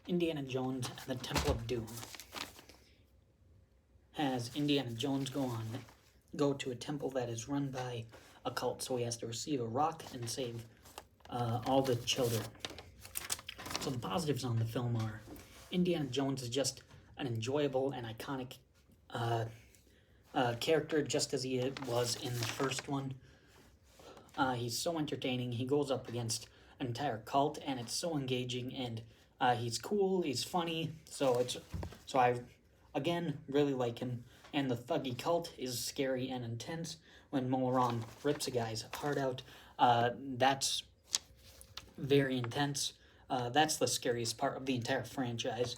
Indiana Jones and the Temple of Doom. Has Indiana Jones go to a temple that is run by a cult, so he has to receive a rock and save all the children. So the positives on the film are Indiana Jones is just an enjoyable and iconic character, just as he was in the first one. He's so entertaining. He goes up against an entire cult, and it's so engaging. And he's cool. He's funny. So I again really like him. And the thuggy cult is scary and intense. When Mola Ram rips a guy's heart out, that's very intense. That's the scariest part of the entire franchise.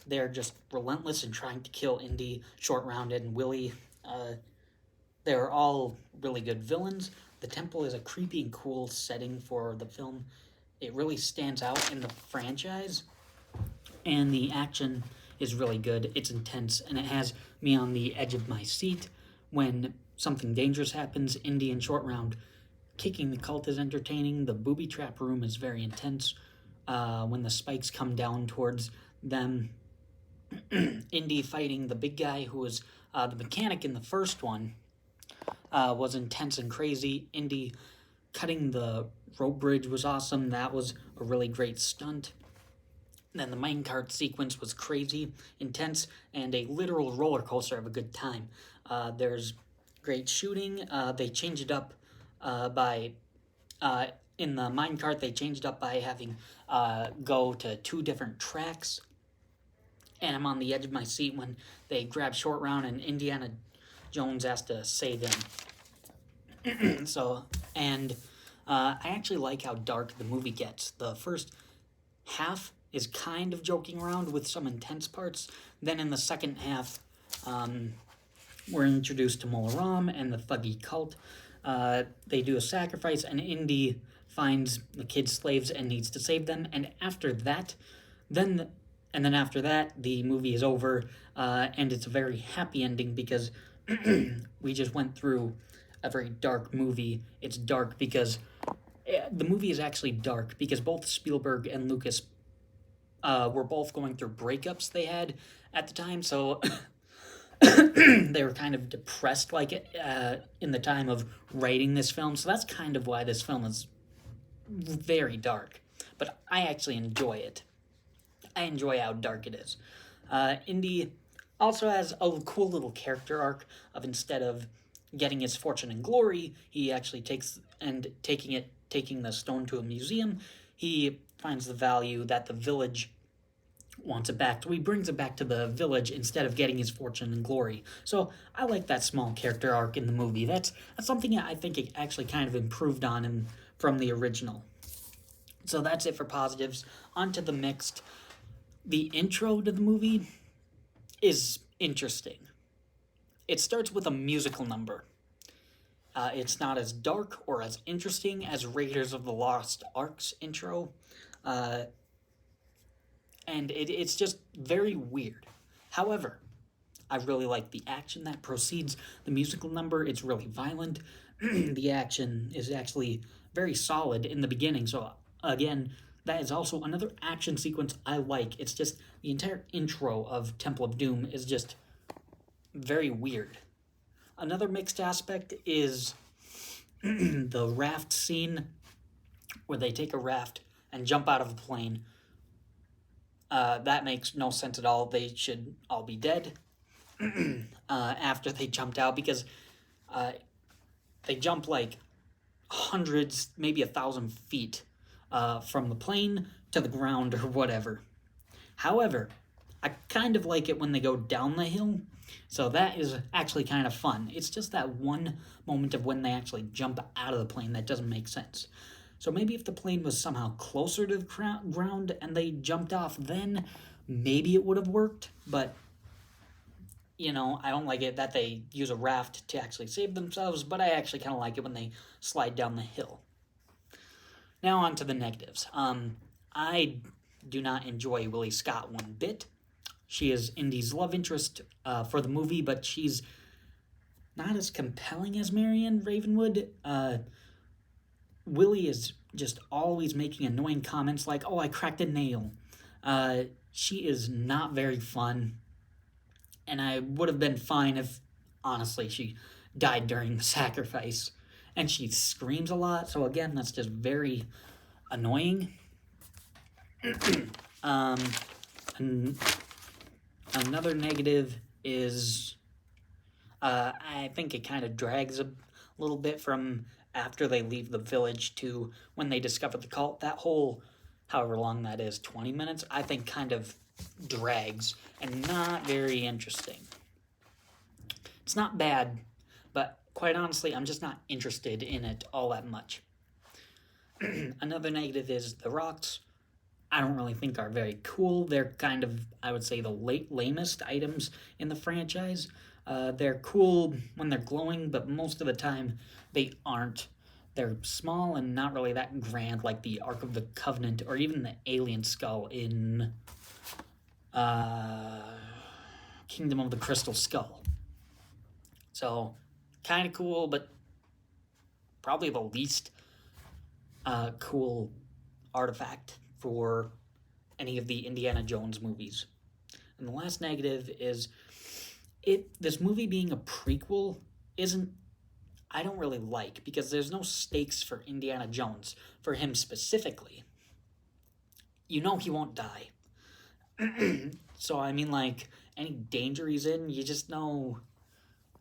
They're just relentless in trying to kill Indy, Short Round, and Willie. They're all really good villains. The temple is a creepy and cool setting for the film. It really stands out in the franchise, and the action is really good. It's intense, and it has me on the edge of my seat. When something dangerous happens, Indy and Short Round kicking the cult is entertaining. The booby trap room is very intense. When the spikes come down towards them, Indy fighting the big guy who was the mechanic in the first one was intense and crazy. Indy cutting the rope bridge was awesome. That was a really great stunt. Then the minecart sequence was crazy, intense, and a literal roller coaster of a good time. There's great shooting. They changed it up by in the minecart. They changed up by having go to 2 different tracks. And I'm on the edge of my seat when they grab Short Round and Indiana Jones has to save him. I actually like how dark the movie gets. The first half is kind of joking around with some intense parts. Then in the second half, we're introduced to Mola Ram and the thuggy cult. They do a sacrifice, and Indy finds the kids slaves and needs to save them. And after that, then after that, the movie is over, and it's a very happy ending because we just went through a very dark movie. It's dark because the movie is actually dark because both Spielberg and Lucas were both going through breakups they had at the time, so they were kind of depressed in the time of writing this film, so that's kind of why this film is very dark. But I actually enjoy it. I enjoy how dark it is. Indy also has a cool little character arc of instead of getting his fortune and glory, he actually taking the stone to a museum. He finds the value that the village wants it back. So he brings it back to the village instead of getting his fortune and glory. So I like that small character arc in the movie. That's something I think it actually kind of improved on from the original. So that's it for positives. On to the mixed. The intro to the movie is interesting. It starts with a musical number. It's not as dark or as interesting as Raiders of the Lost Ark's intro. And it's just very weird. However, I really like the action that precedes the musical number. It's really violent. The action is actually very solid in the beginning. So, again, that is also another action sequence I like. It's just the entire intro of Temple of Doom is just very weird. Another mixed aspect is the raft scene where they take a raft and jump out of a plane. That makes no sense at all. They should all be dead after they jumped out because they jump like hundreds, maybe 1,000 feet from the plane to the ground or whatever. However, I kind of like it when they go down the hill, so that is actually kind of fun. It's just that one moment of when they actually jump out of the plane that doesn't make sense. So maybe if the plane was somehow closer to the ground and they jumped off, then maybe it would have worked. But, I don't like it that they use a raft to actually save themselves, but I actually kind of like it when they slide down the hill. Now on to the negatives. I do not enjoy Willie Scott one bit. She is Indy's love interest for the movie, but she's not as compelling as Marion Ravenwood. Willie is just always making annoying comments like, "Oh, I cracked a nail." She is not very fun, and I would have been fine if, honestly, she died during the sacrifice. And she screams a lot, so again, that's just very annoying. um, Another negative is I think it kind of drags a little bit from after they leave the village to when they discover the cult. That whole, however long that is, 20 minutes, I think kind of drags and not very interesting. It's not bad, but quite honestly, I'm just not interested in it all that much. Another negative is the rocks. I don't really think are very cool. They're kind of, I would say, the lamest items in the franchise. They're cool when they're glowing, but most of the time they aren't. They're small and not really that grand, like the Ark of the Covenant or even the alien skull in Kingdom of the Crystal Skull. So, kind of cool, but probably the least cool artifact for any of the Indiana Jones movies. And the last negative is this movie being a prequel isn't, I don't really like, because there's no stakes for Indiana Jones, for him specifically. You know he won't die. So I mean, like, any danger he's in, you just know,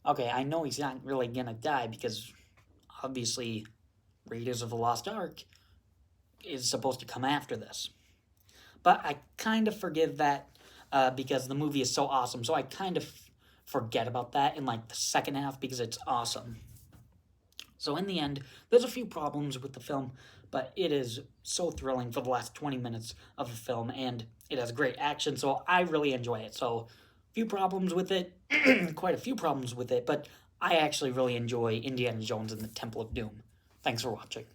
okay, I know he's not really gonna die because obviously Raiders of the Lost Ark is supposed to come after this. But I kind of forgive that because the movie is so awesome. So I kind of forget about that in like the second half because it's awesome. So in the end, there's a few problems with the film, but it is so thrilling for the last 20 minutes of the film, and it has great action, so I really enjoy it. So, few problems with it, quite a few problems with it, but I actually really enjoy Indiana Jones and the Temple of Doom. Thanks for watching.